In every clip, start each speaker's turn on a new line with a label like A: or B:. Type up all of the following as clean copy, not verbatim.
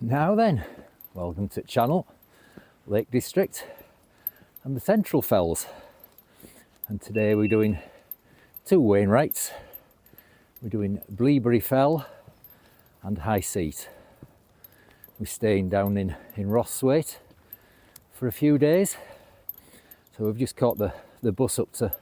A: Now then, welcome to the channel, Lake District and the Central Fells. And today we're doing two Wainwrights. We're doing Bleaberry Fell and High Seat. We're staying down in Rosswaite for a few days. So we've just caught the bus up to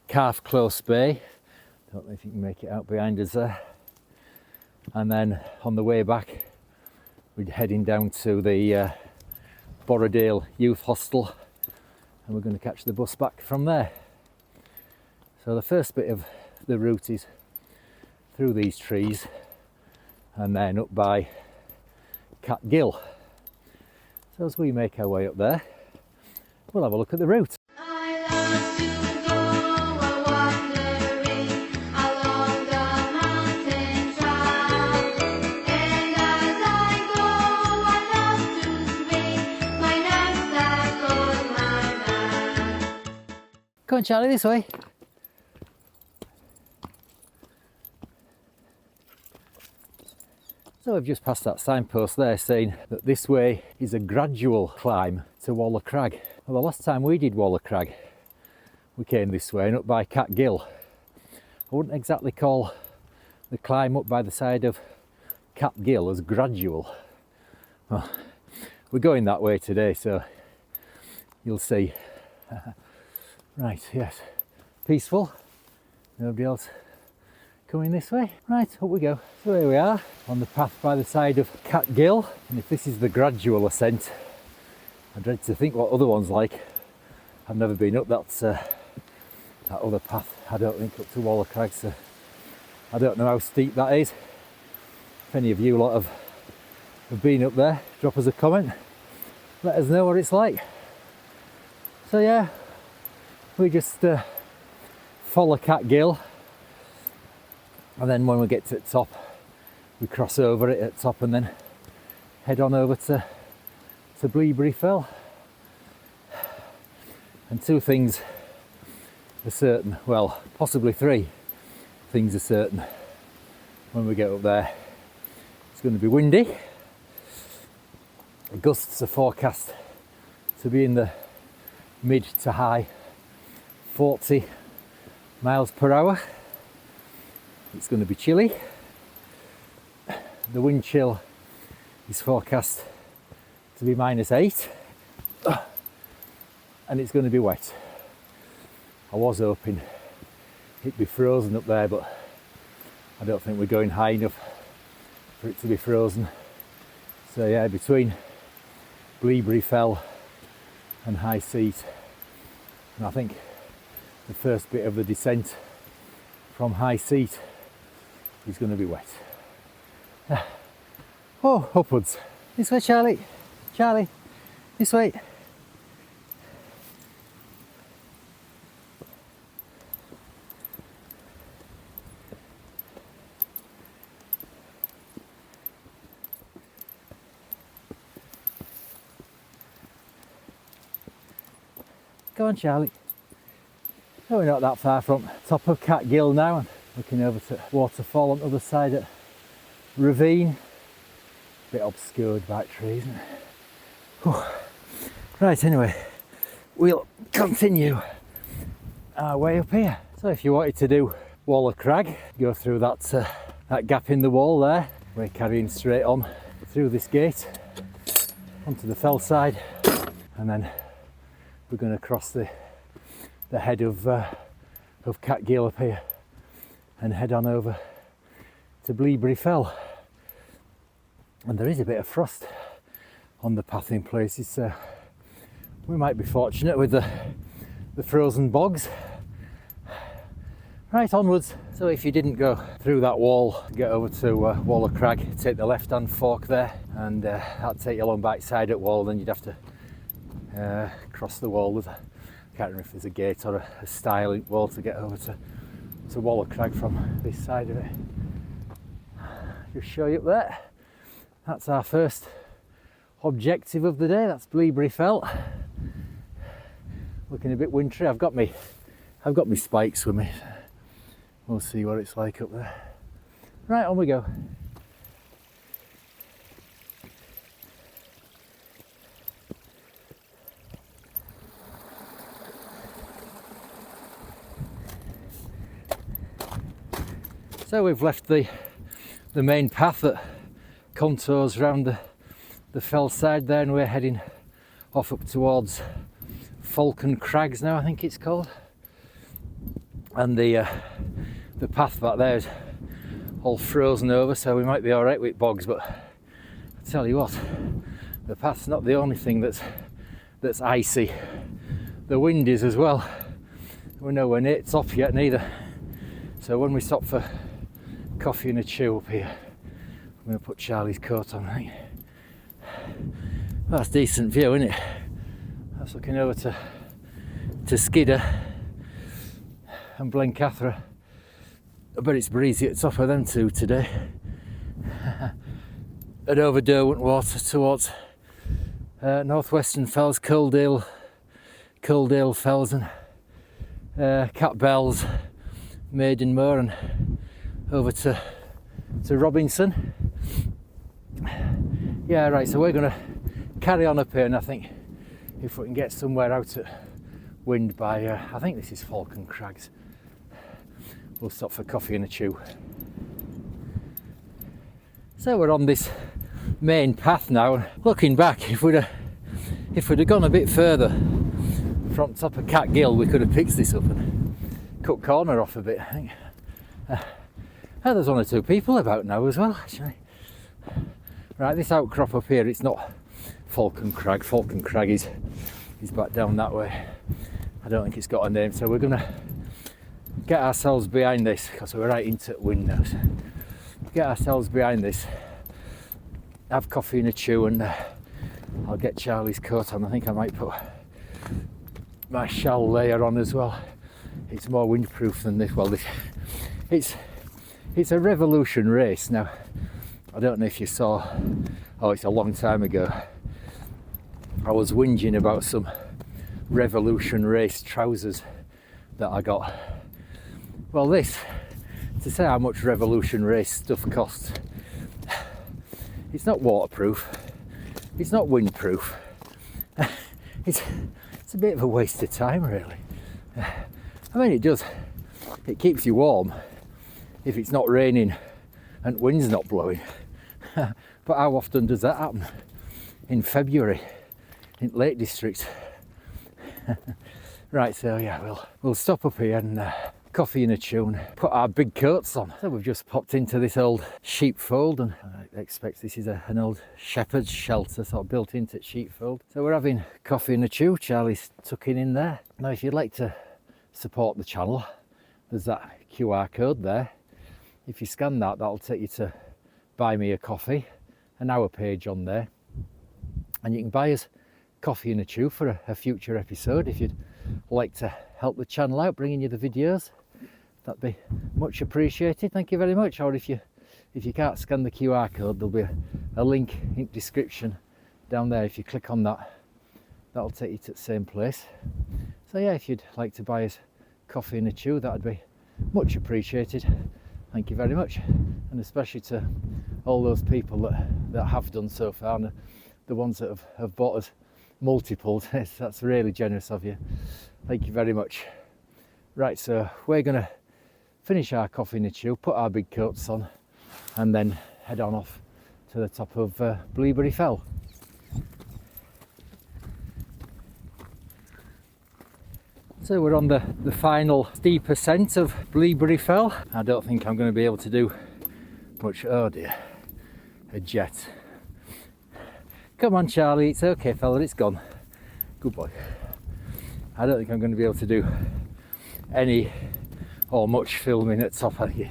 A: Calfclose Bay. Don't know if you can make it out behind us there. And then on the way back, we're heading down to the Borrowdale Youth Hostel, and we're going to catch the bus back from there. So the first bit of the route is through these trees and then up by Cat Gill. So as we make our way up there, we'll have a look at the route. Come on, Charlie, this way. So I've just passed that signpost there saying that this way is a gradual climb to Waller Crag. Well, the last time we did Waller Crag, we came this way and up by Cat Gill. I wouldn't exactly call the climb up by the side of Cat Gill as gradual. Well, we're going that way today, so you'll see. Right, yes, peaceful, nobody else coming this way. Right, up we go. So here we are on the path by the side of Cat Gill, and if this is the gradual ascent, I dread to think what other one's like. I've never been up that other path, I don't think, up to Waller Crag, so I don't know how steep that is. If any of you lot have been up there, drop us a comment, let us know what it's like. So yeah, we just follow Cat Gill, and then when we get to the top, we cross over it at the top and then head on over to Bleaberry Fell. And two things are certain, well, possibly three things are certain when we get up there. It's going to be windy. The gusts are forecast to be in the mid to high 40 miles per hour. It's going to be chilly. The wind chill is forecast to be -8, and it's going to be wet. I was hoping it'd be frozen up there, but I don't think we're going high enough for it to be frozen. So yeah, between Bleaberry Fell and High Seat, and I think the first bit of the descent from High Seat is going to be wet. Oh, upwards. This way, Charlie. Charlie, this way. Go on, Charlie. No, we're not that far from top of Cat Gill now, and looking over to waterfall on the other side at ravine. A bit obscured by trees, isn't it? Whew. Right, anyway, we'll continue our way up here. So if you wanted to do Waller Crag, go through that gap in the wall there. We're carrying straight on through this gate onto the fell side, and then we're going to cross the head of Cat Gill up here and head on over to Bleaberry Fell. And there is a bit of frost on the path in places, so we might be fortunate with the frozen bogs. Right, onwards. So if you didn't go through that wall, get over to Waller Crag, take the left hand fork there, and that'll take you along back side at wall. Then you'd have to cross the wall. I can't remember if there's a gate or a stile wall to get over to Waller Crag from this side of it. Just show you up there. That's our first objective of the day. That's Bleaberry Fell. Looking a bit wintry. I've got me spikes with me. We'll see what it's like up there. Right, on we go. So we've left the main path that contours round the fell side there, and we're heading off up towards Falcon Crags now, I think it's called. And the path back there is all frozen over, so we might be alright with bogs, but I tell you what, the path's not the only thing that's icy. The wind is as well. We're nowhere near top yet neither. So when we stop for coffee and a chew up here, I'm going to put Charlie's coat on, I think. That's decent view, isn't it? That's looking over to Skiddaw and Blencathra. I bet it's breezy at the top of them two today. And over Derwent Water towards northwestern fells, Culldale fells, and Cat Bells, Maidenmoor, and over to Robinson. Yeah, right, so we're going to carry on up here, and I think if we can get somewhere out at wind by, I think this is Falcon Crags, we'll stop for coffee and a chew. So we're on this main path now, and looking back, if we'd have gone a bit further from top of Cat Gill, we could have picked this up and cut corner off a bit, I think. There's one or two people about now as well, actually. Right, this outcrop up here, it's not Falcon Crag. Falcon Crag is back down that way. I don't think it's got a name, so we're going to get ourselves behind this, because we're right into wind now. So get ourselves behind this, have coffee and a chew, and I'll get Charlie's coat on. I think I might put my shawl layer on as well. It's more windproof than this. Well, it's a Revolution race now. I don't know if you saw, it's a long time ago, I was whinging about some Revolution race trousers that I got. Well, to say how much Revolution race stuff costs, it's not waterproof, it's not windproof, it's a bit of a waste of time, really. I mean, it keeps you warm if it's not raining and wind's not blowing. But how often does that happen? In February, in Lake District. Right, so yeah, we'll stop up here and coffee and a tune, put our big coats on. So we've just popped into this old sheepfold, and I expect this is an old shepherd's shelter sort of built into sheepfold. So we're having coffee and a chew. Charlie's tucking in there. Now, if you'd like to support the channel, there's that QR code there. If you scan that, that'll take you to Buy Me a Coffee, an hour page on there, and you can buy us coffee and a chew for a future episode. If you'd like to help the channel out, bringing you the videos, that'd be much appreciated. Thank you very much. Or if you can't scan the QR code, there'll be a link in the description down there. If you click on that, that'll take you to the same place. So yeah, if you'd like to buy us coffee and a chew, that'd be much appreciated. Thank you very much, and especially to all those people that have done so far, and the ones that have bought us multiples. That's really generous of you. Thank you very much. Right, so we're going to finish our coffee and a chew, put our big coats on, and then head on off to the top of Bleaberry Fell. So we're on the final steep ascent of Bleaberry Fell. I don't think I'm going to be able to do much. Oh dear, a jet. Come on Charlie, it's okay fella, it's gone. Good boy. I don't think I'm going to be able to do any or much filming at top. I think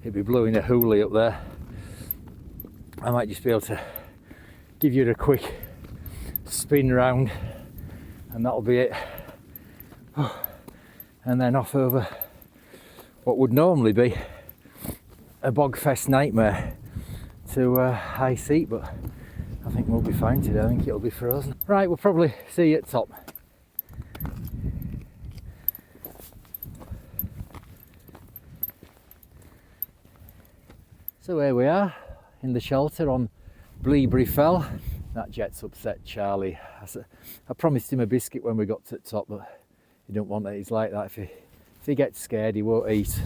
A: it'd be blowing a hoolie up there. I might just be able to give you a quick spin round, and that'll be it. And then off over what would normally be a bogfest nightmare to High Seat, but I think we'll be fine today. I think it'll be frozen. Right, we'll probably see you at top. So here we are in the shelter on Bleaberry Fell. That jet's upset Charlie. I promised him a biscuit when we got to the top, but he don't want it. He's like that. If he gets scared, he won't eat.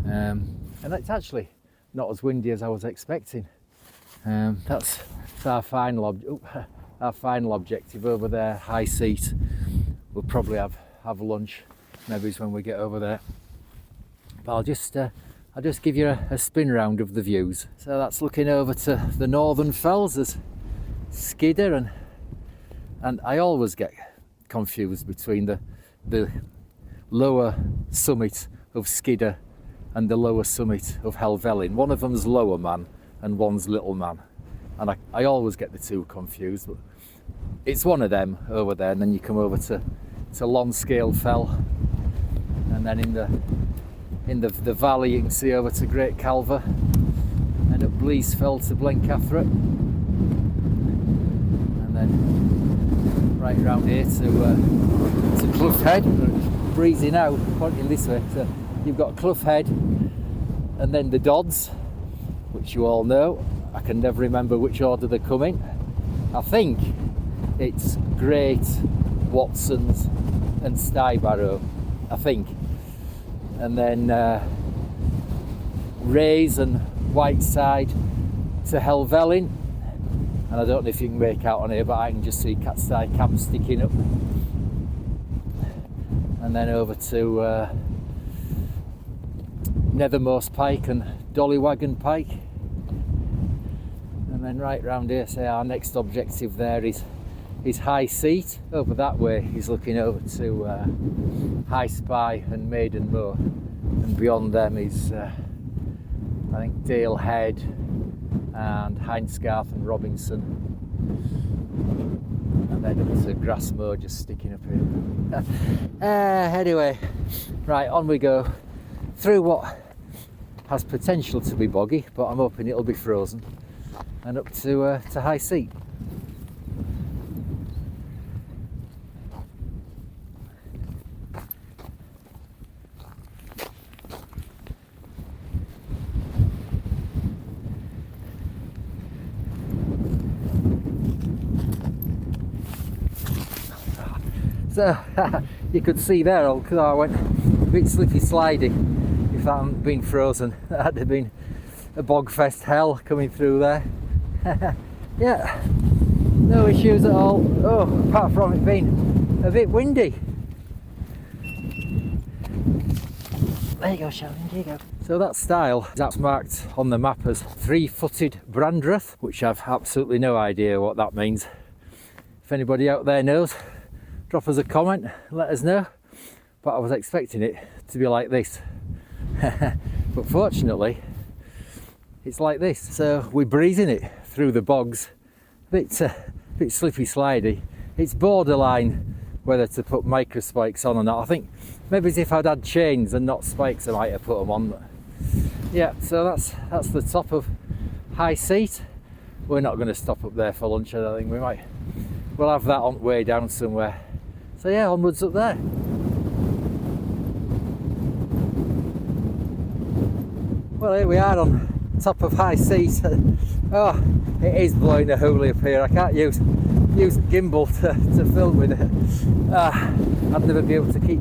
A: And and it's actually not as windy as I was expecting. That's our final objective over there, high seat. We'll probably have lunch, maybe it's when we get over there. But I'll just give you a spin round of the views. So that's looking over to the northern fells. There's Skiddaw, and I always get confused between the lower summit of Skiddaw and the lower summit of Helvellyn. One of them's Lower Man and one's Little Man, and I always get the two confused, but it's one of them over there. And then you come over to Lonscale Fell, and then in the valley you can see over to Great Calver, and up Blees Fell to Blencathra, and then right round here to Clough Head. Breezy now, pointing this way. So you've got Clough Head, and then the Dodds, which you all know. I can never remember which order they come in. I think it's Great, Watson's and Stybarrow, I think. And then Rays and Whiteside to Helvellyn. And I don't know if you can make out on here, but I can just see Catstye Camp sticking up. And then over to Nethermost Pike and Dollywagon Pike. And then right round here, say our next objective there is High Seat. Over that way he's looking over to High Spy and Maiden Moor, and beyond them is I think Dale Head and Hindscarth and Robinson, and then up to Grassmoor just sticking up here. Anyway, right, on we go through what has potential to be boggy, but I'm hoping it'll be frozen, and up to High Seat. So you could see there, because I went a bit slippy slidey. If that hadn't been frozen, that'd have been a bogfest hell coming through there. Yeah, no issues at all. Oh, apart from it being a bit windy. There you go, Sharon, there you go. So that style is marked on the map as Three-Footed Brandreth, which I've absolutely no idea what that means. If anybody out there knows, drop us a comment, let us know. But I was expecting it to be like this. But fortunately, it's like this. So we're breezing it through the bogs, a bit slippy slidey. It's borderline whether to put micro spikes on or not. I think maybe if I'd had chains and not spikes, I might have put them on. But yeah, so that's the top of High Seat. We're not going to stop up there for lunch. I don't think we'll have that on the way down somewhere. So yeah, onwards up there. Well, here we are on top of High Seat. Oh, it is blowing a hoolie up here. I can't use gimbal to film with it. I'd never be able to keep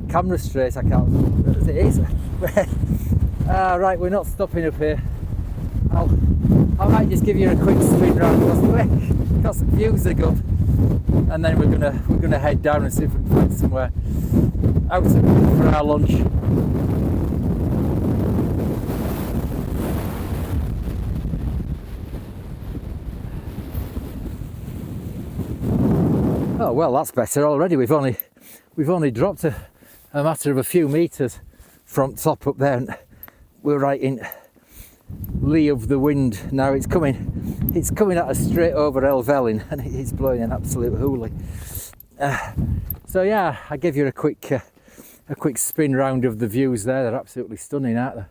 A: camera straight. I can't, as it is. Right, we're not stopping up here. I might just give you a quick spin round because the views are good, and then we're gonna head down and see if we can find somewhere out for our lunch. Oh well, that's better already. We've only dropped a matter of a few meters from top up there, and we're right in lee of the wind now. It's coming at us straight over Helvellyn, and it's blowing an absolute hoolie. So yeah, I gave you a quick spin round of the views there. They're absolutely stunning, aren't they?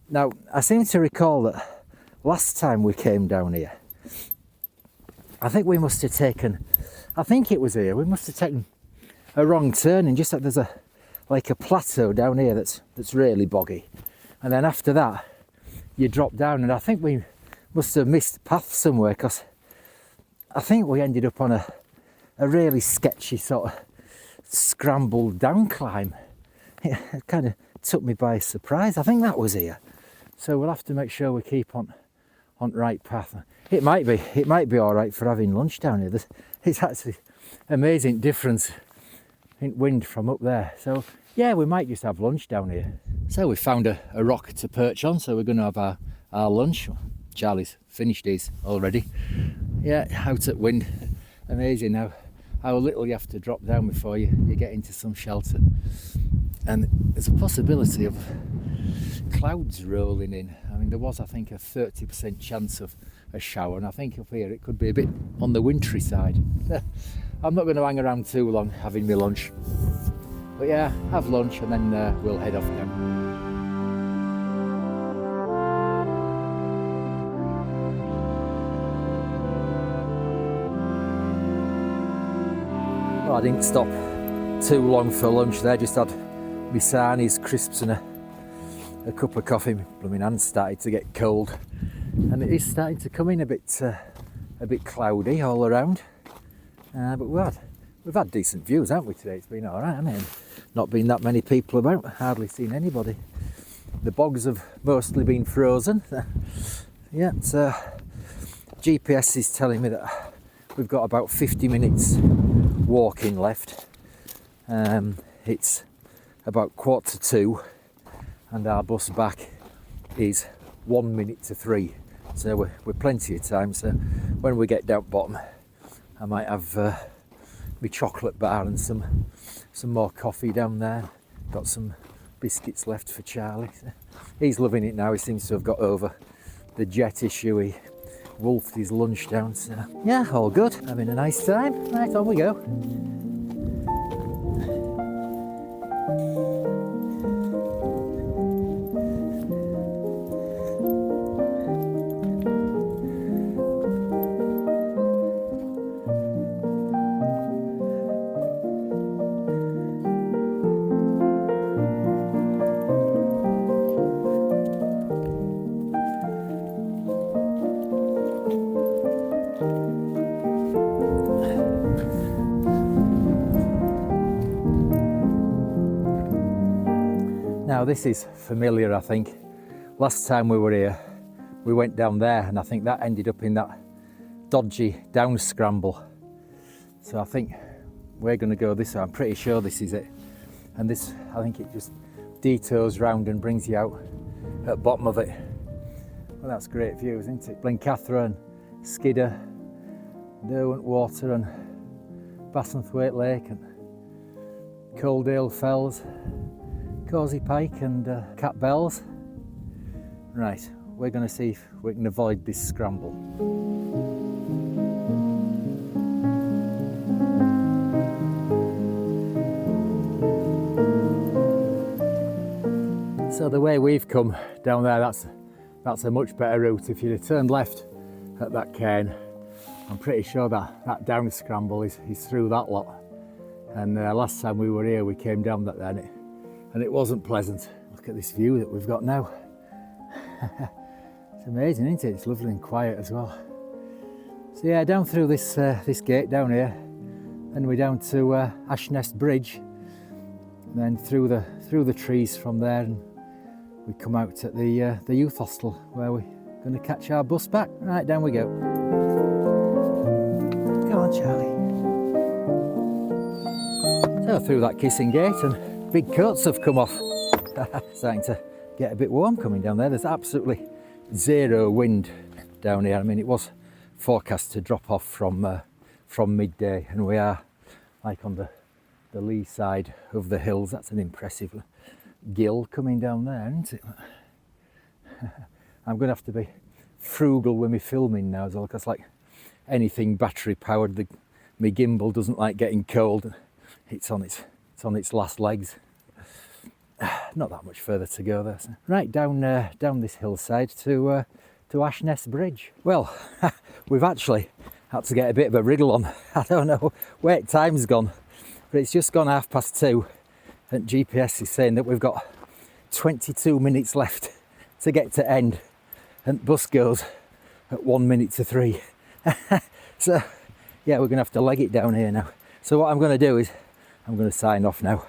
A: Now, I seem to recall that last time we came down here, I think we must have taken, I think it was here, we must have taken a wrong turn, and just like there's a plateau down here that's really boggy, and then after that you drop down, and I think we must have missed path somewhere, because I think we ended up on a really sketchy sort of scrambled down climb. It kind of took me by surprise. I think that was here. So we'll have to make sure we keep on right path. It might be all right for having lunch down here. It's actually amazing difference in wind from up there. So yeah, we might just have lunch down here. So we found a rock to perch on, so we're going to have our lunch. Charlie's finished his already. Yeah, out at wind. Amazing how little you have to drop down before you get into some shelter. And there's a possibility of clouds rolling in. I mean, there was, I think, a 30% chance of a shower, and I think up here it could be a bit on the wintry side. I'm not going to hang around too long having my lunch. But yeah, have lunch and then we'll head off now. Well, I didn't stop too long for lunch there, just had my sarnies, crisps and a cup of coffee. My blooming hands started to get cold, and it is starting to come in a bit cloudy all around. But we've had decent views, haven't we, today? It's been all right. I mean, not been that many people about, hardly seen anybody. The bogs have mostly been frozen. Yeah, so GPS is telling me that we've got about 50 minutes walking left. It's about 1:45 and our bus back is 1 minute to 3. So we're plenty of time. So when we get down bottom, I might have my chocolate bar and some more coffee down there. Got some biscuits left for Charlie. He's loving it now. He seems to have got over the jet issue. He wolfed his lunch down. So yeah, all good. Having a nice time. Right, on we go. Now this is familiar, I think. Last time we were here, we went down there and I think that ended up in that dodgy down scramble. So I think we're going to go this way. I'm pretty sure this is it. And this, I think it just detours round and brings you out at the bottom of it. Well, that's great views, isn't it? Blencathra and Skiddaw, Derwent Water and Bassenthwaite Lake and Coaldale Fells, Causey Pike and Cat Bells. Right, we're going to see if we can avoid this scramble. So the way we've come down there, that's a much better route. If you'd have turned left at that cairn, I'm pretty sure that down scramble is through that lot. And last time we were here, we came down that there and it wasn't pleasant. Look at this view that we've got now. It's amazing, isn't it? It's lovely and quiet as well. So yeah, down through this gate down here, and we're down to Ashness Bridge, and then through the trees from there, and we come out at the youth hostel where we're going to catch our bus back. Right, down we go. Come on, Charlie. So through that kissing gate, and big coats have come off. Starting to get a bit warm coming down there. There's absolutely zero wind down here. I mean, it was forecast to drop off from midday, and we are like on the lee side of the hills. That's an impressive gill coming down there, isn't it? I'm going to have to be frugal with my filming now as well, because like anything battery powered, my gimbal doesn't like getting cold. It's on its last legs. Not that much further to go there. So. Right, down this hillside to Ashness Bridge. Well, we've actually had to get a bit of a wriggle on. I don't know where time's gone, but it's just gone 2:30, and GPS is saying that we've got 22 minutes left to get to end, and bus goes at 1 minute to 3. So yeah, we're gonna have to leg it down here now. So what I'm gonna do is I'm going to sign off now.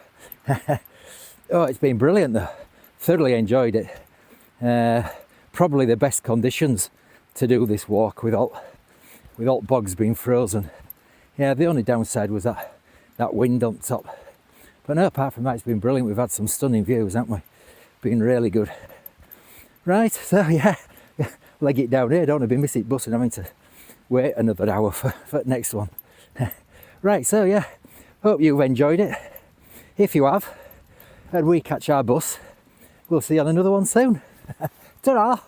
A: Oh, it's been brilliant though. Thoroughly enjoyed it. probably the best conditions to do this walk without bogs being frozen. Yeah, the only downside was that wind on top. But no, apart from that, it's been brilliant. We've had some stunning views, haven't we? Been really good. Right, so yeah, leg it down here. Don't want to be missing bus and having to wait another hour for the next one. Right, so yeah, hope you've enjoyed it. If you have, and we catch our bus, we'll see you on another one soon. Ta-ra!